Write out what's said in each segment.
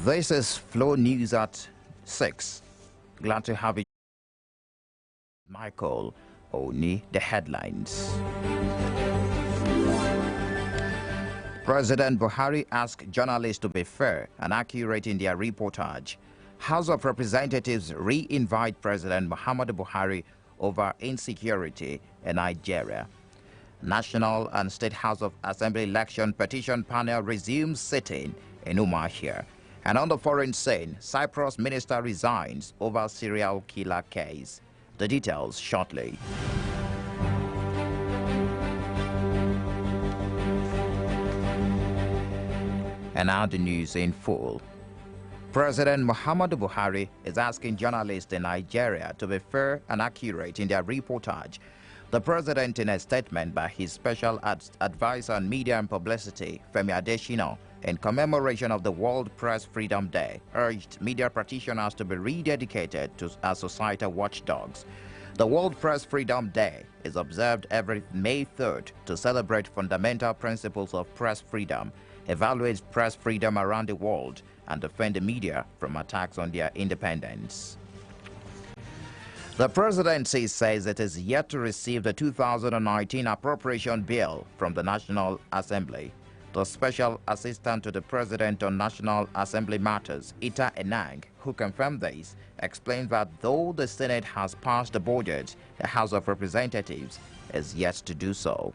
This is Flow News at 6. Glad to have you. Michael Oni, the headlines. President Buhari asked journalists to be fair and accurate in their reportage. House of Representatives re-invite President Muhammadu Buhari over insecurity in Nigeria. National and State House of Assembly election petition panel resumes sitting in Umuahia. And on the foreign scene, Cyprus minister resigns over serial killer case. The details shortly. And now the news in full. President Muhammadu Buhari is asking journalists in Nigeria to be fair and accurate in their reportage. The president, in a statement by his special advisor on media and publicity, Femi Adesina, in commemoration of the World Press Freedom Day, urged media practitioners to be rededicated as societal watchdogs. The World Press Freedom Day is observed every May 3rd to celebrate fundamental principles of press freedom, evaluate press freedom around the world, and defend the media from attacks on their independence. The presidency says it is yet to receive the 2019 appropriation bill from the National Assembly. The Special Assistant to the President on National Assembly Matters, Ita Enang, who confirmed this, explained that though the Senate has passed the budget, the House of Representatives is yet to do so.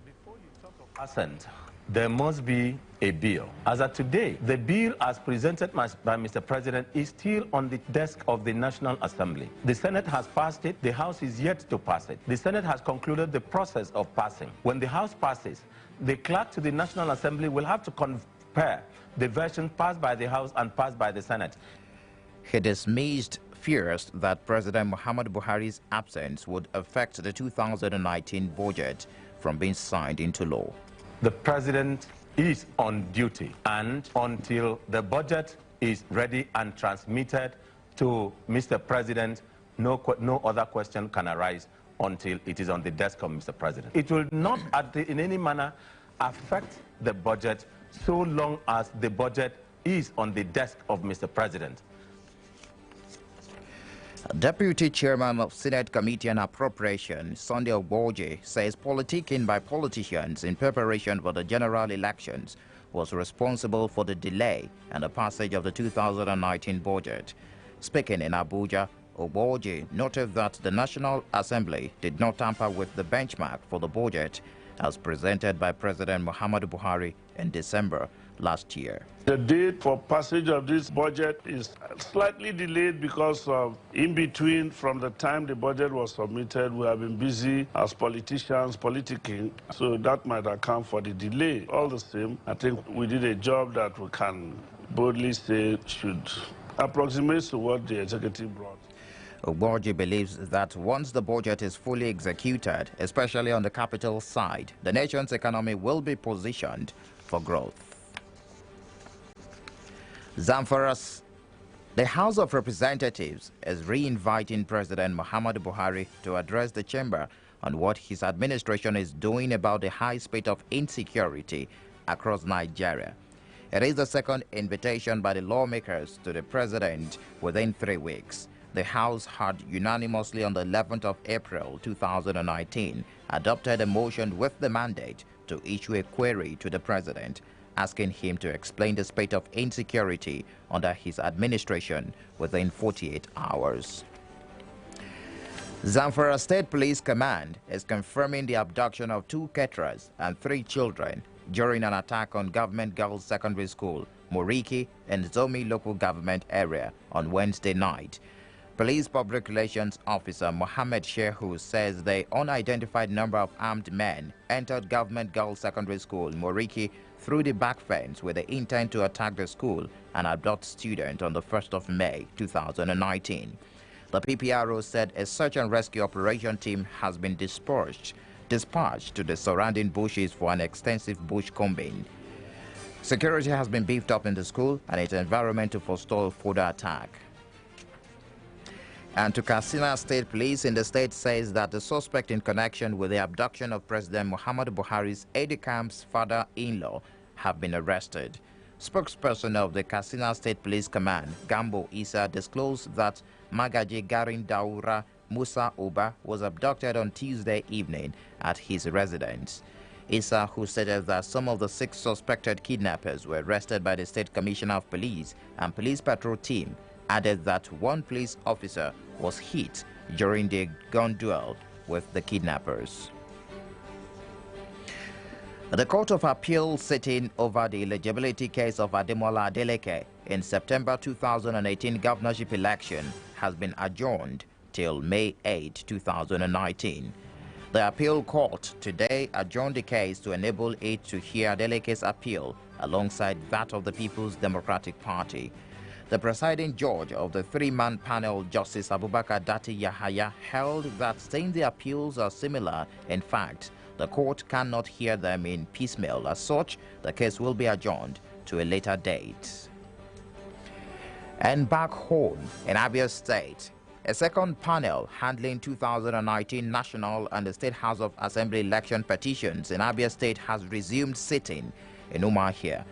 Before you talk of assent, there must be a bill. As of today, the bill as presented by Mr. President is still on the desk of the National Assembly. The Senate has passed it. The House is yet to pass it. The Senate has concluded the process of passing. When the House passes, the clerk to the National Assembly will have to compare the version passed by the House and passed by the Senate. He dismissed fears that President Muhammadu Buhari's absence would affect the 2019 budget from being signed into law. The president is on duty, and until the budget is ready and transmitted to Mr. President, no other question can arise until it is on the desk of Mr. President. It will not in any manner affect the budget so long as the budget is on the desk of Mr. President. Deputy Chairman of Senate Committee on Appropriations, Sunday Ogboje, says politicking by politicians in preparation for the general elections was responsible for the delay and the passage of the 2019 budget. Speaking in Abuja, Ogboje noted that the National Assembly did not tamper with the benchmark for the budget as presented by President Muhammadu Buhari in December last year. The date for passage of this budget is slightly delayed because of in between from the time the budget was submitted, we have been busy as politicians politicking, so that might account for the delay. All the same, I think we did a job that we can boldly say should approximate to what the executive brought. Ogboje believes that once the budget is fully executed, especially on the capital side, the nation's economy will be positioned for growth. Zamfara's The House of Representatives is re-inviting President Muhammadu Buhari to address the chamber on what his administration is doing about the high spate of insecurity across Nigeria. It is the second invitation by the lawmakers to the president within 3 weeks. The House had unanimously on the 11th of April 2019 adopted a motion with the mandate to issue a query to the president, asking him to explain the spate of insecurity under his administration within 48 hours. Zamfara State Police Command is confirming the abduction of 2 caterers and 3 children during an attack on Government Girls Secondary School, Moriki, in Zomi local government area on Wednesday night. Police Public Relations Officer Mohammed Shehu says the unidentified number of armed men entered Government Girls Secondary School, Moriki, through the back fence with the intent to attack the school and abduct students on the 1st of May 2019. The PPRO said a search and rescue operation team has been dispatched to the surrounding bushes for an extensive bush combing. Security has been beefed up in the school and its environment to forestall further attack. And to Katsina State Police in the state says that the suspect in connection with the abduction of President Muhammadu Buhari's aide-de-camp's father-in-law have been arrested. Spokesperson of the Katsina State Police Command, Gambo Isa, disclosed that Magaji Garin Daura Musa Oba was abducted on Tuesday evening at his residence. Isa, who stated that some of the 6 suspected kidnappers were arrested by the State Commissioner of Police and police patrol team, added that one police officer was hit during the gun duel with the kidnappers. The Court of Appeal sitting over the eligibility case of Ademola Adeleke in September 2018 governorship election has been adjourned till May 8, 2019. The appeal court today adjourned the case to enable it to hear Adeleke's appeal alongside that of the People's Democratic Party. The presiding judge of the 3-man panel, Justice Abubakar Dati Yahaya, held that since the appeals are similar, in fact, the court cannot hear them in piecemeal. As such, the case will be adjourned to a later date. And back home in Abia State, a second panel handling 2019 national and the State House of Assembly election petitions in Abia State has resumed sitting in Umuahia.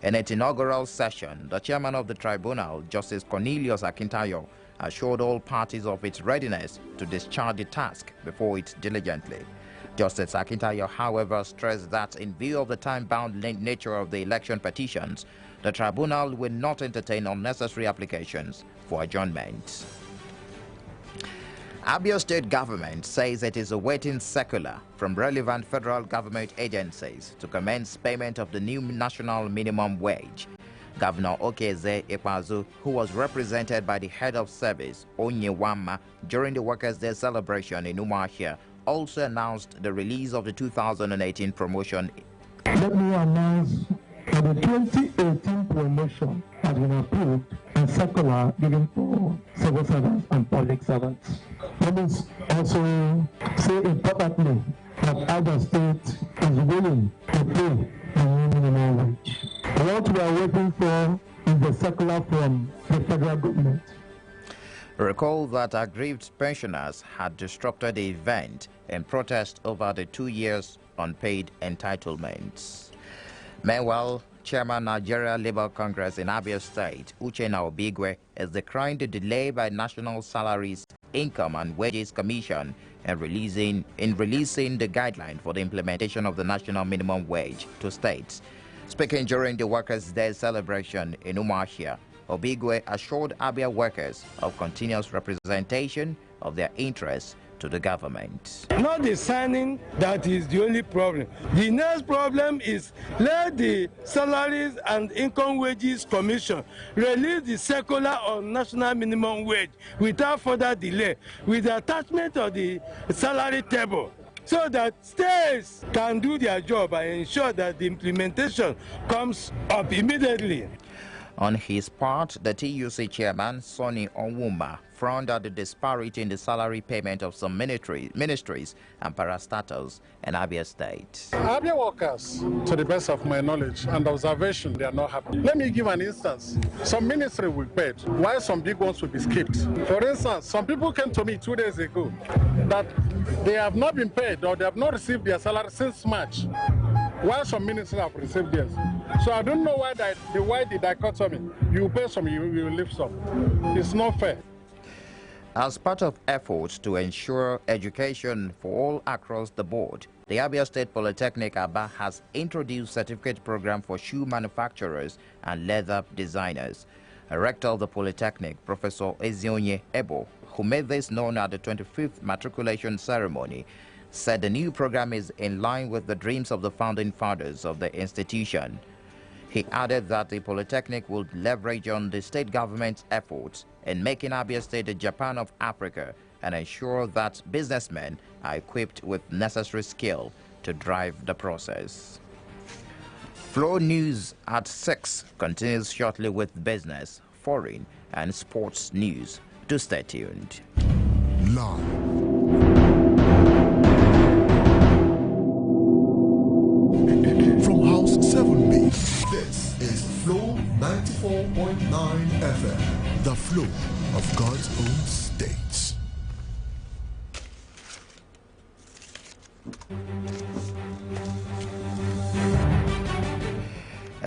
In its inaugural session, the chairman of the tribunal, Justice Cornelius Akintayo, assured all parties of its readiness to discharge the task before it diligently. Justice Akintayo, however, stressed that in view of the time-bound nature of the election petitions, the tribunal will not entertain unnecessary applications for adjournment. Abia State government says it is awaiting circular from relevant federal government agencies to commence payment of the new national minimum wage. Governor Okeze Ikpeazu, who was represented by the head of service, Onyewama, during the Workers' Day celebration in Umuahia, also announced the release of the 2018 promotion. Let me announce that the 2018 promotion has been approved and circular given for civil servants and public servants. Let me also say importantly that Abia State is willing to pay the new minimum wage. What we are waiting for is the circular from the federal government. Recall that aggrieved pensioners had disrupted the event in protest over the 2 years unpaid entitlements. Meanwhile, Chairman Nigeria Labour Congress in Abia State, Uchenna Obigwe, is decrying the delay by National Salaries, Income and Wages Commission in releasing the guideline for the implementation of the national minimum wage to states. Speaking during the Workers' Day celebration in Umuahia, Obigwe assured Abia workers of continuous representation of their interests to the government. Not the signing that is the only problem. The next problem is let the Salaries and Income Wages Commission release the circular on national minimum wage without further delay, with the attachment of the salary table, so that states can do their job and ensure that the implementation comes up immediately. On his part, the TUC chairman, Sonny Onwumba, frowned at the disparity in the salary payment of some ministries and parastatals in Abia State. Abia workers, to the best of my knowledge and observation, they are not happy. Let me give an instance. Some ministry will be paid, while some big ones will be skipped. For instance, some people came to me 2 days ago that they have not been paid or they have not received their salary since March, while some ministers have received theirs. So I don't know why the dichotomy. You pay some, you leave some. It's not fair. As part of efforts to ensure education for all across the board, the Abia State Polytechnic Aba has introduced certificate program for shoe manufacturers and leather designers. A rector of the Polytechnic, Professor Ezionye Ebo, who made this known at the 25th matriculation ceremony, said the new program is in line with the dreams of the founding fathers of the institution. He added that the Polytechnic will leverage on the state government's efforts in making Abia State the Japan of Africa and ensure that businessmen are equipped with necessary skill to drive the process. Flow News at 6 continues shortly with business, foreign and sports news. Do stay tuned. From House 7B, this is Flow 94.9 FM, the flow of God's own states.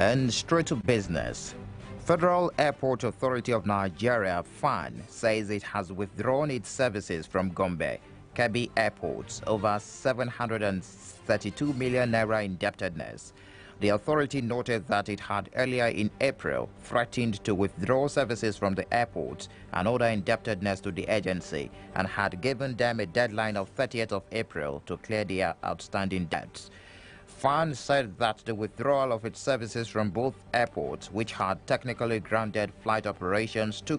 And straight to business. Federal Airport Authority of Nigeria, FAN, says it has withdrawn its services from Gombe, Kebbi airports over 732 million naira indebtedness. The authority noted that it had earlier in April threatened to withdraw services from the airports and other indebtedness to the agency and had given them a deadline of 30th of April to clear their outstanding debts. FAN said that the withdrawal of its services from both airports, which had technically grounded flight operations, took